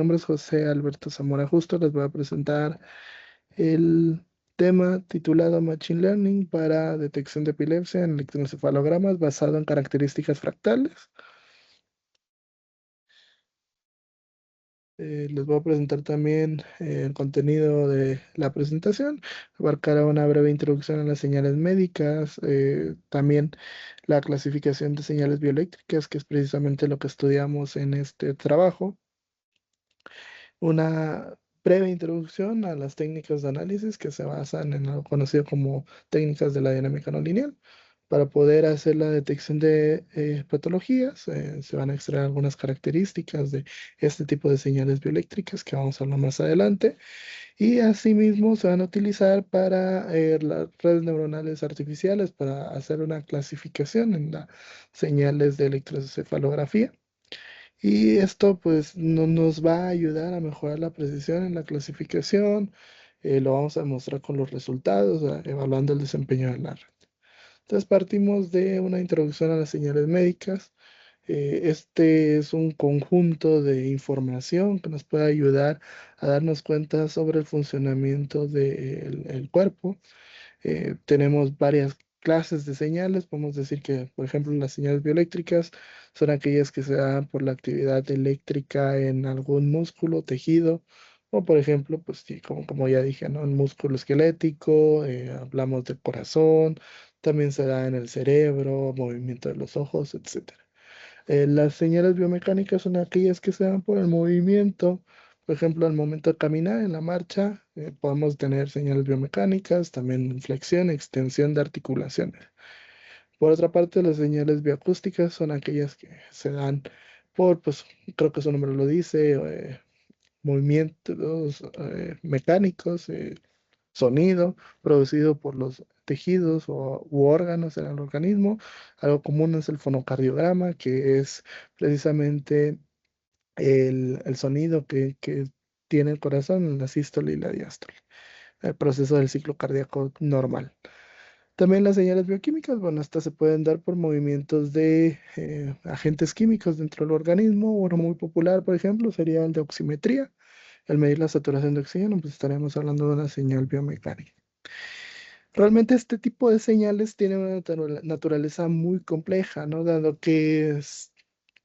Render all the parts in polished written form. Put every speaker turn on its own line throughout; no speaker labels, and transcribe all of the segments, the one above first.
nombre es José Alberto Zamora Justo. Les voy a presentar el tema titulado Machine Learning para detección de epilepsia en electroencefalogramas basado en características fractales. Les voy a presentar también el contenido de la presentación. Abarcará una breve introducción a las señales médicas, también la clasificación de señales bioeléctricas, que es precisamente lo que estudiamos en este trabajo. Una breve introducción a las técnicas de análisis que se basan en lo conocido como técnicas de la dinámica no lineal. Para poder hacer la detección de patologías, se van a extraer algunas características de este tipo de señales bioeléctricas que vamos a hablar más adelante. Y asimismo se van a utilizar para las redes neuronales artificiales para hacer una clasificación en las señales de electroencefalografía. Y esto pues no nos va a ayudar a mejorar la precisión en la clasificación. Lo vamos a mostrar con los resultados, evaluando el desempeño de la red. Entonces partimos de una introducción a las señales médicas. Este es un conjunto de información que nos puede ayudar a darnos cuenta sobre el funcionamiento del el cuerpo. Tenemos varias clases de señales. Podemos decir que, por ejemplo, las señales bioeléctricas son aquellas que se dan por la actividad eléctrica en algún músculo, tejido, o por ejemplo, pues sí, como ya dije, ¿no? El músculo esquelético, hablamos del corazón, también se da en el cerebro, movimiento de los ojos, etcétera. Las señales biomecánicas son aquellas que se dan por el movimiento. Por ejemplo, al momento de caminar en la marcha, podemos tener señales biomecánicas, también flexión, extensión de articulaciones. Por otra parte, las señales bioacústicas son aquellas que se dan por, pues, creo que su nombre lo dice, movimientos mecánicos, sonido producido por los tejidos u órganos en el organismo. Algo común es el fonocardiograma, que es precisamente el sonido que tiene el corazón, la sístole y la diástole, el proceso del ciclo cardíaco normal. También las señales bioquímicas, bueno, estas se pueden dar por movimientos de agentes químicos dentro del organismo. Uno muy popular, por ejemplo, sería el de oximetría. Al medir la saturación de oxígeno, pues estaríamos hablando de una señal biomecánica. Realmente este tipo de señales tienen una naturaleza muy compleja, ¿no? Dado que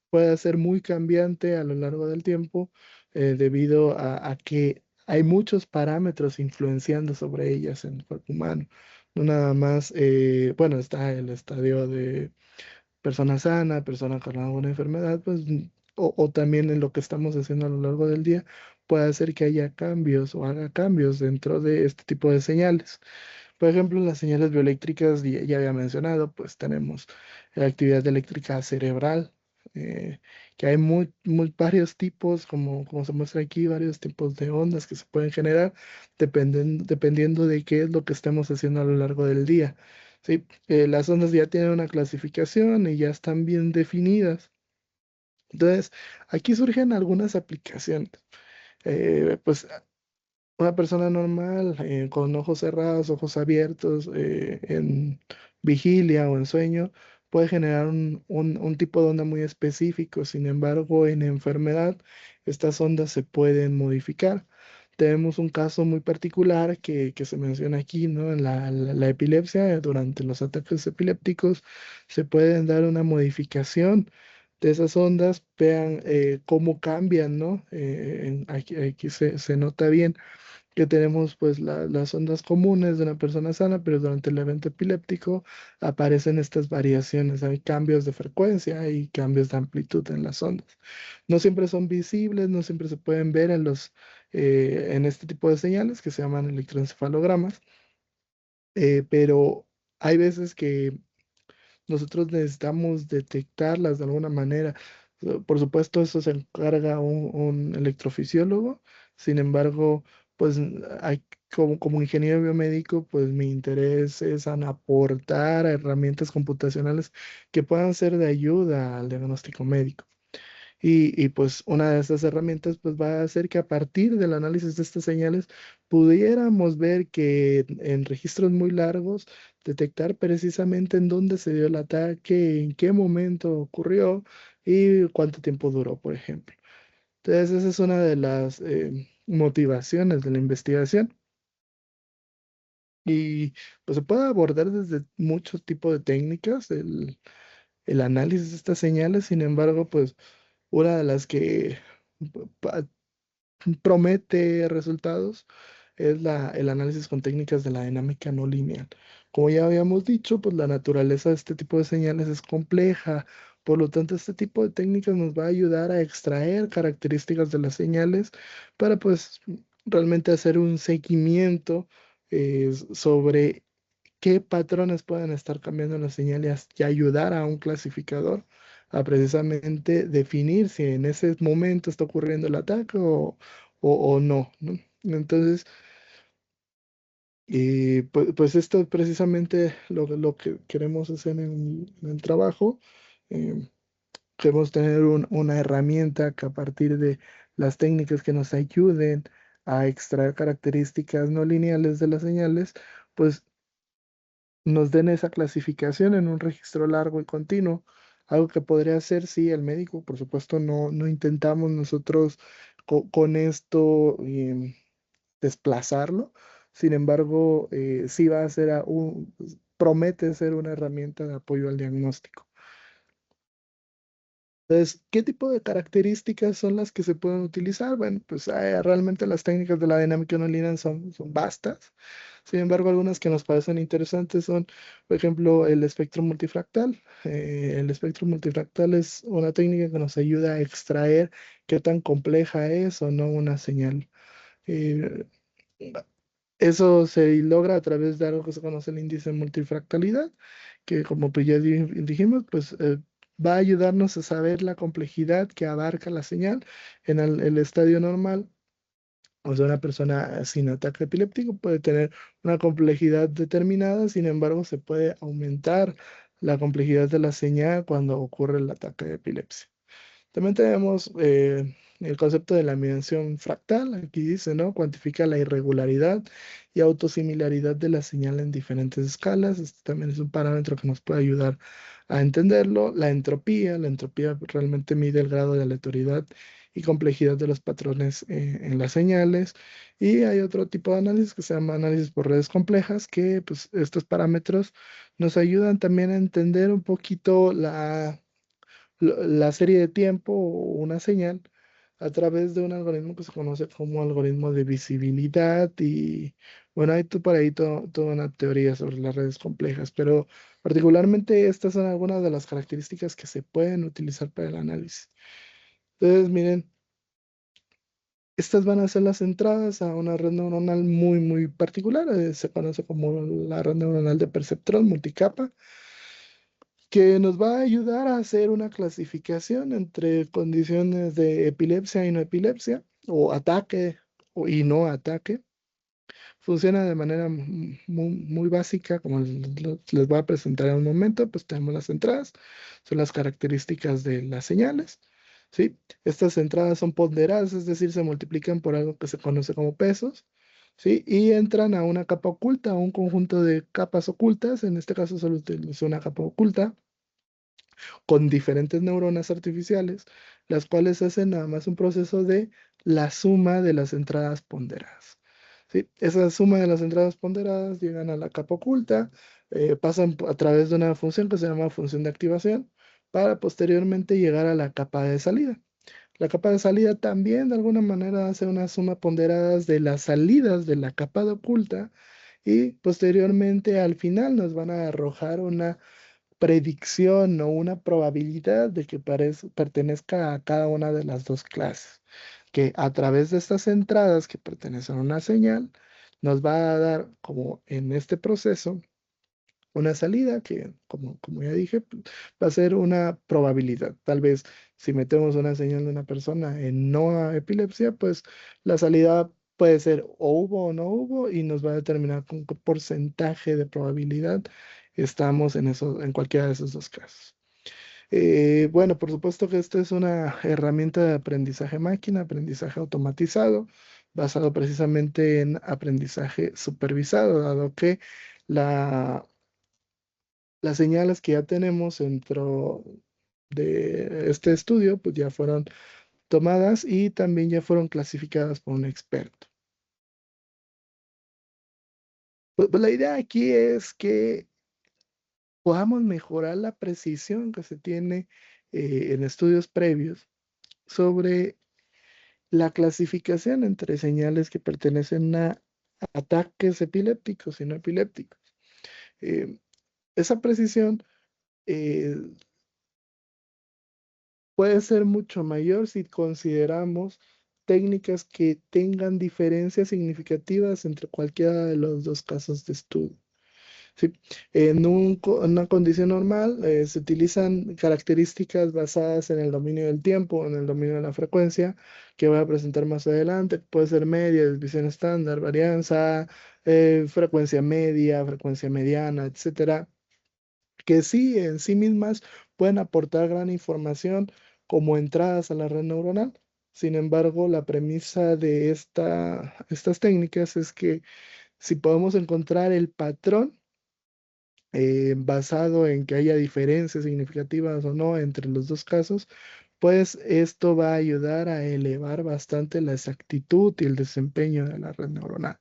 puede ser muy cambiante a lo largo del tiempo, debido a que hay muchos parámetros influenciando sobre ellas en el cuerpo humano. No nada más, bueno, está el estadio de persona sana, persona con alguna enfermedad, pues, o también en lo que estamos haciendo a lo largo del día, puede hacer que haya cambios o haga cambios dentro de este tipo de señales. Por ejemplo, las señales bioeléctricas, ya había mencionado, pues tenemos la actividad eléctrica cerebral, eh, que hay varios tipos, como se muestra aquí, varios tipos de ondas que se pueden generar dependiendo de qué es lo que estemos haciendo a lo largo del día. ¿Sí? Las ondas ya tienen una clasificación y ya están bien definidas. Entonces, aquí surgen algunas aplicaciones. Pues una persona normal, con ojos cerrados, ojos abiertos, en vigilia o en sueño, puede generar un tipo de onda muy específico. Sin embargo, en enfermedad, estas ondas se pueden modificar. Tenemos un caso muy particular que se menciona aquí, ¿no? En la epilepsia, durante los ataques epilépticos, se pueden dar una modificación de esas ondas. Vean cómo cambian, ¿no? Aquí se nota bien que tenemos pues las ondas comunes de una persona sana, pero durante el evento epiléptico aparecen estas variaciones, hay cambios de frecuencia y cambios de amplitud en las ondas. No siempre son visibles, no siempre se pueden ver en este tipo de señales que se llaman electroencefalogramas, pero hay veces que nosotros necesitamos detectarlas de alguna manera. Por supuesto, eso se encarga un electrofisiólogo. Sin embargo, pues como ingeniero biomédico, pues mi interés es en aportar herramientas computacionales que puedan ser de ayuda al diagnóstico médico. Pues una de estas herramientas pues va a hacer que a partir del análisis de estas señales pudiéramos ver que en registros muy largos detectar precisamente en dónde se dio el ataque, en qué momento ocurrió y cuánto tiempo duró, por ejemplo. Entonces, esa es una de las motivaciones de la investigación. Y pues se puede abordar desde muchos tipos de técnicas el análisis de estas señales. Sin embargo, pues una de las que pa- promete resultados es el análisis con técnicas de la dinámica no lineal. Como ya habíamos dicho, pues la naturaleza de este tipo de señales es compleja. Por lo tanto, este tipo de técnicas nos va a ayudar a extraer características de las señales para pues realmente hacer un seguimiento sobre qué patrones pueden estar cambiando en las señales y ayudar a un clasificador a precisamente definir si en ese momento está ocurriendo el ataque o no, ¿no? Entonces, pues esto es precisamente lo que queremos hacer en el trabajo. Eh, Queremos tener una herramienta que a partir de las técnicas que nos ayuden a extraer características no lineales de las señales, pues nos den esa clasificación en un registro largo y continuo. Algo que podría hacer, sí, el médico, por supuesto, no intentamos nosotros con esto desplazarlo. Sin embargo, sí va a ser promete ser una herramienta de apoyo al diagnóstico. Entonces, ¿qué tipo de características son las que se pueden utilizar? Bueno, pues realmente las técnicas de la dinámica no lineal son vastas. Sin embargo, algunas que nos parecen interesantes son, por ejemplo, el espectro multifractal. El espectro multifractal es una técnica que nos ayuda a extraer qué tan compleja es o no una señal. Eh, Eso se logra a través de algo que se conoce el índice de multifractalidad, que como pues ya dijimos, pues va a ayudarnos a saber la complejidad que abarca la señal en el estadio normal. O sea, una persona sin ataque epiléptico puede tener una complejidad determinada, sin embargo, se puede aumentar la complejidad de la señal cuando ocurre el ataque de epilepsia. También tenemos el concepto de la dimensión fractal. Aquí dice, ¿no? Cuantifica la irregularidad y autosimilaridad de la señal en diferentes escalas. Este también es un parámetro que nos puede ayudar a entenderlo. La entropía realmente mide el grado de aleatoriedad y complejidad de los patrones en las señales. Y hay otro tipo de análisis que se llama análisis por redes complejas, que pues estos parámetros nos ayudan también a entender un poquito la serie de tiempo o una señal a través de un algoritmo que se conoce como algoritmo de visibilidad y bueno, hay por ahí toda una teoría sobre las redes complejas, pero particularmente estas son algunas de las características que se pueden utilizar para el análisis. Entonces, miren, estas van a ser las entradas a una red neuronal muy particular, se conoce como la red neuronal de perceptrón multicapa, que nos va a ayudar a hacer una clasificación entre condiciones de epilepsia y no epilepsia, o ataque y no ataque. Funciona de manera muy básica, como les voy a presentar en un momento, pues tenemos las entradas, son las características de las señales, ¿sí? Estas entradas son ponderadas, es decir, se multiplican por algo que se conoce como pesos, ¿sí? Y entran a una capa oculta, a un conjunto de capas ocultas, en este caso solo utilizo una capa oculta, con diferentes neuronas artificiales, las cuales hacen nada más un proceso de la suma de las entradas ponderadas. ¿Sí? Esa suma de las entradas ponderadas llegan a la capa oculta, pasan a través de una función que se llama función de activación, para posteriormente llegar a la capa de salida. La capa de salida también de alguna manera hace una suma ponderadas de las salidas de la capa de oculta y posteriormente al final nos van a arrojar una predicción o una probabilidad de que pertenezca a cada una de las dos clases, que a través de estas entradas que pertenecen a una señal, nos va a dar, como en este proceso, una salida que, como ya dije, va a ser una probabilidad. Tal vez si metemos una señal de una persona en no a epilepsia, pues la salida puede ser o hubo o no hubo y nos va a determinar con qué porcentaje de probabilidad estamos en cualquiera de esos dos casos. Bueno, por supuesto que esta es una herramienta de aprendizaje máquina, aprendizaje automatizado, basado precisamente en aprendizaje supervisado, dado que la las señales que ya tenemos dentro de este estudio, pues ya fueron tomadas y también ya fueron clasificadas por un experto. Pues la idea aquí es que podamos mejorar la precisión que se tiene en estudios previos sobre la clasificación entre señales que pertenecen a ataques epilépticos y no epilépticos. Eh, esa precisión eh, puede ser mucho mayor si consideramos técnicas que tengan diferencias significativas entre cualquiera de los dos casos de estudio. Sí. En una condición normal se utilizan características basadas en el dominio del tiempo, en el dominio de la frecuencia, que voy a presentar más adelante. Puede ser media, desviación estándar, varianza, frecuencia media, frecuencia mediana, etcétera, que sí en sí mismas pueden aportar gran información como entradas a la red neuronal. Sin embargo, la premisa de estas técnicas es que si podemos encontrar el patrón, basado en que haya diferencias significativas o no entre los dos casos, pues esto va a ayudar a elevar bastante la exactitud y el desempeño de la red neuronal.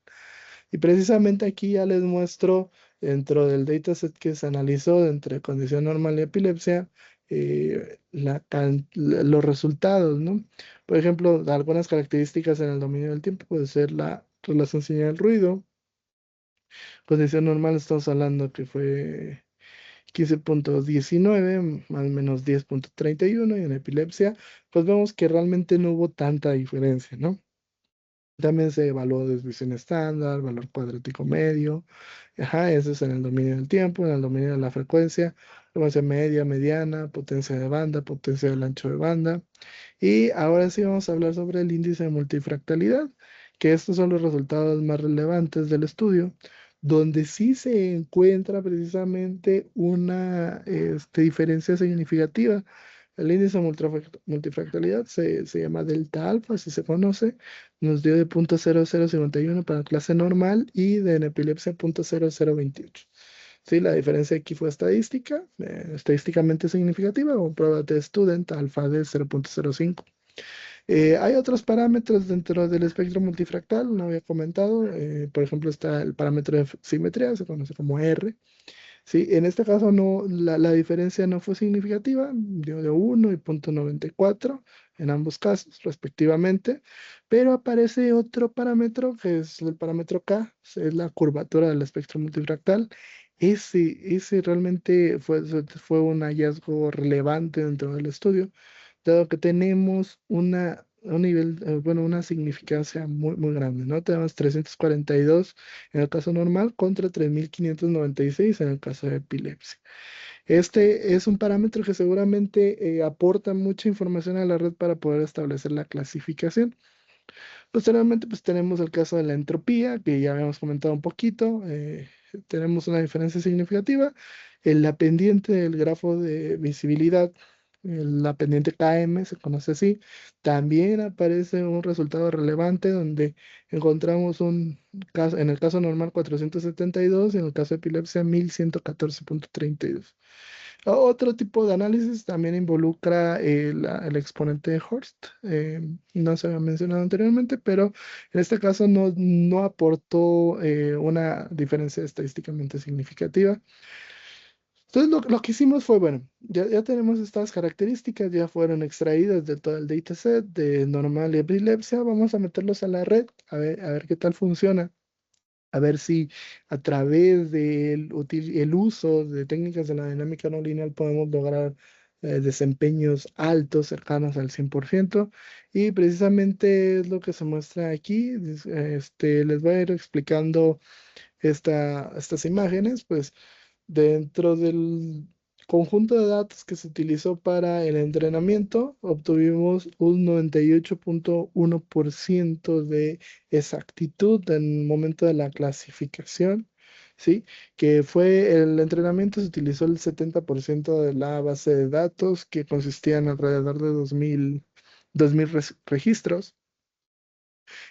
Y precisamente aquí ya les muestro dentro del dataset que se analizó entre condición normal y epilepsia, los resultados, ¿no? Por ejemplo, algunas características en el dominio del tiempo puede ser la relación señal-ruido. Condición normal estamos hablando que fue 15.19 más o menos 10.31 y en epilepsia, pues vemos que realmente no hubo tanta diferencia, ¿no? También se evaluó desviación estándar, valor cuadrático medio. Ajá, eso es en el dominio del tiempo, en el dominio de la frecuencia media, mediana, potencia de banda, potencia del ancho de banda. Y ahora sí vamos a hablar sobre el índice de multifractalidad, que estos son los resultados más relevantes del estudio, donde sí se encuentra precisamente una diferencia significativa. El índice de multifractalidad se llama delta alfa, si se conoce, nos dio de 0.0051 para clase normal y de en epilepsia 0.0028. Sí, la diferencia aquí fue estadística, estadísticamente significativa, o prueba de student alfa de 0.05. Hay otros parámetros dentro del espectro multifractal, no había comentado. Por ejemplo, está el parámetro de simetría, se conoce como R. Sí, en este caso no, la diferencia no fue significativa, dio de 1 y 0.94 en ambos casos, respectivamente, pero aparece otro parámetro que es el parámetro K, es la curvatura del espectro multifractal. Ese realmente fue un hallazgo relevante dentro del estudio, dado que tenemos un nivel, bueno, una significancia muy, muy grande, ¿no? Tenemos 342 en el caso normal contra 3.596 en el caso de epilepsia. Este es un parámetro que seguramente aporta mucha información a la red para poder establecer la clasificación. Posteriormente, pues tenemos el caso de la entropía, que ya habíamos comentado un poquito. Tenemos una diferencia significativa. En la pendiente del grafo de visibilidad, la pendiente KM, se conoce así, también aparece un resultado relevante donde encontramos un caso, en el caso normal 472 y en el caso de epilepsia 1114.32. Otro tipo de análisis también involucra el exponente de Horst. No se había mencionado anteriormente, pero en este caso no aportó una diferencia estadísticamente significativa. Entonces lo que hicimos fue, bueno, ya tenemos estas características, ya fueron extraídas de todo el dataset de normal y epilepsia, vamos a meterlos a la red, a ver qué tal funciona, a ver si a través del el uso de técnicas de la dinámica no lineal podemos lograr desempeños altos, cercanos al 100%. Y precisamente es lo que se muestra aquí. Les voy a ir explicando estas imágenes, pues dentro del conjunto de datos que se utilizó para el entrenamiento, obtuvimos un 98.1% de exactitud en el momento de la clasificación, ¿sí? Que fue el entrenamiento, se utilizó el 70% de la base de datos, que consistía en alrededor de 2.000 registros.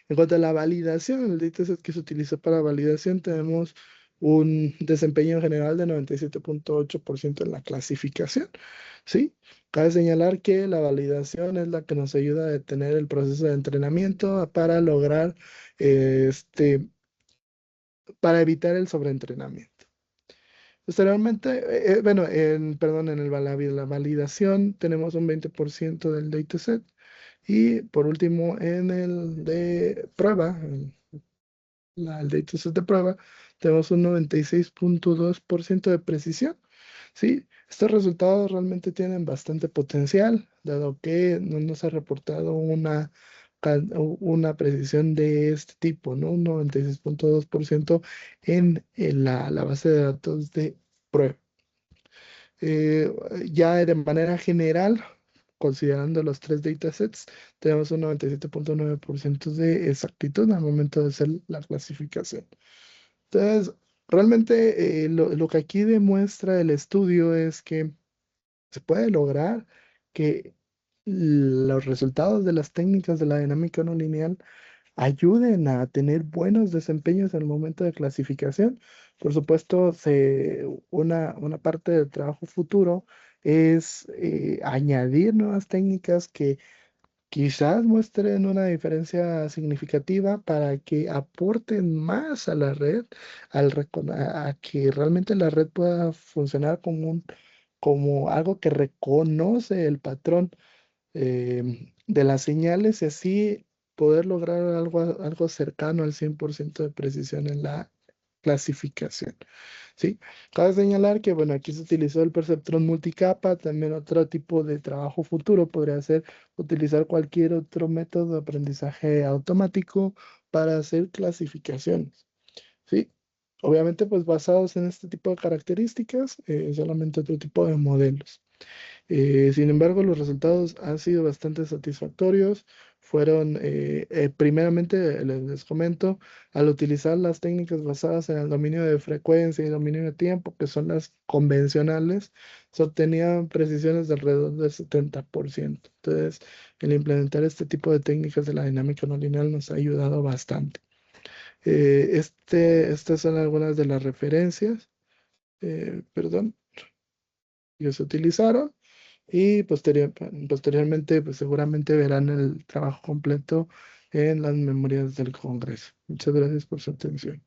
En cuanto a la validación, el dataset que se utilizó para validación, tenemos un desempeño general de 97.8% en la clasificación. ¿Sí? Cabe señalar que la validación es la que nos ayuda a detener el proceso de entrenamiento para lograr, para evitar el sobreentrenamiento. Posteriormente, bueno, perdón, la validación tenemos un 20% del dataset y por último en el de prueba, el dataset de prueba, tenemos un 96.2% de precisión. Sí, estos resultados realmente tienen bastante potencial, dado que no nos ha reportado una precisión de este tipo, ¿no? Un 96.2% en la base de datos de prueba. Eh, ya de manera general, considerando los tres datasets, tenemos un 97.9% de exactitud al momento de hacer la clasificación. Entonces, realmente lo que aquí demuestra el estudio es que se puede lograr que los resultados de las técnicas de la dinámica no lineal ayuden a tener buenos desempeños en el momento de clasificación. Por supuesto, una parte del trabajo futuro es añadir nuevas técnicas que quizás muestren una diferencia significativa para que aporten más a la red, a que realmente la red pueda funcionar como algo que reconoce el patrón de las señales y así poder lograr algo cercano al 100% de precisión en la clasificación. ¿Sí? Cabe señalar que, bueno, aquí se utilizó el perceptrón multicapa, también otro tipo de trabajo futuro podría ser utilizar cualquier otro método de aprendizaje automático para hacer clasificaciones. ¿Sí? Obviamente, pues basados en este tipo de características, solamente otro tipo de modelos. Sin embargo, los resultados han sido bastante satisfactorios. Fueron, primeramente, les comento, al utilizar las técnicas basadas en el dominio de frecuencia y dominio de tiempo, que son las convencionales, se obtenían precisiones de alrededor del 70%. Entonces, el implementar este tipo de técnicas de la dinámica no lineal nos ha ayudado bastante. Estas son algunas de las referencias, perdón, que se utilizaron. Y posteriormente, pues seguramente verán el trabajo completo en las memorias del Congreso. Muchas gracias por su atención.